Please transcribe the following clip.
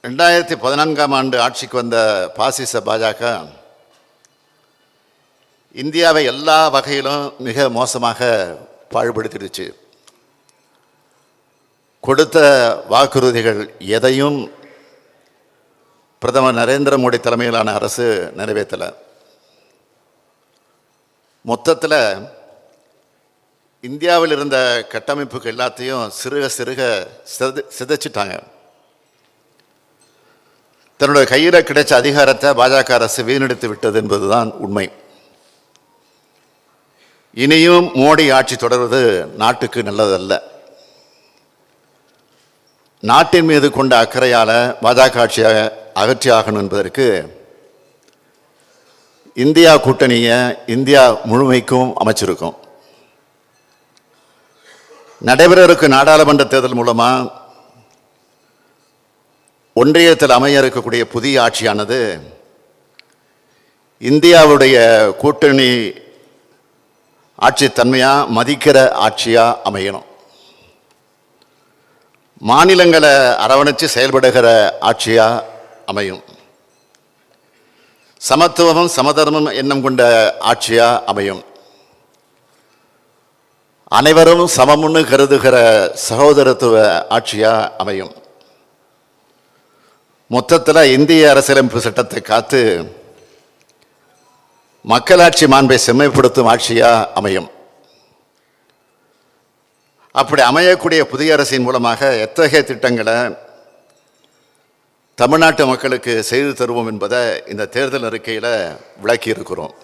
2014ஆம் ஆண்டு ஆட்சிக்கு வந்த பாசிச பாஜக இந்தியாவை எல்லா வகையிலும் மிக மோசமாக பாழ்படுத்திடுச்சு. கொடுத்த வாக்குறுதிகள் எதையும் பிரதமர் நரேந்திர மோடி தலைமையிலான அரசு நிறைவேற்றலை. மொத்தத்தில் இந்தியாவில் இருந்த கட்டமைப்புக்கு எல்லாத்தையும் சிறுக சிறுக சிதைச்சிட்டாங்க. தன்னுடைய கையில் கிடைச்ச அதிகாரத்தை பாஜக அரசு வீணடித்து விட்டது என்பதுதான் உண்மை. இனியும் மோடி ஆட்சி தொடர்வது நாட்டுக்கு நல்லதல்ல. நாட்டின் மீது கொண்ட அக்கறையால் பாஜக ஆட்சியை அகற்றியாகணும் என்பதற்கு இந்தியா கூட்டணியை இந்தியா முழுமைக்கும் அமைச்சிருக்கும். நடைபெற இருக்கும் நாடாளுமன்ற தேர்தல் மூலமாக ஒன்றியத்தில் அமைய இருக்கக்கூடிய புதிய ஆட்சியானது இந்தியாவுடைய கூட்டணி ஆட்சி தன்மையாக மதிக்கிற ஆட்சியாக அமையணும். மாநிலங்களை அரவணைச்சு செயல்படுகிற ஆட்சியாக அமையும். சமத்துவமும் சமதர்மம் எண்ணம் கொண்ட ஆட்சியாக அமையும். அனைவரும் சமமுன்னு கருதுகிற சகோதரத்துவ ஆட்சியாக அமையும். மொத்தத்தில் இந்திய அரசியலமைப்பு சட்டத்தை காத்து மக்களாட்சி மாண்பை செம்மைப்படுத்தும் ஆட்சியாக அமையும். அப்படி அமையக்கூடிய புதிய அரசின் மூலமாக எத்தகைய திட்டங்களை தமிழ்நாட்டு மக்களுக்கு செய்து தருவோம் என்பதை இந்த தேர்தல் அறிக்கையில் விளக்கி இருக்கிறோம்.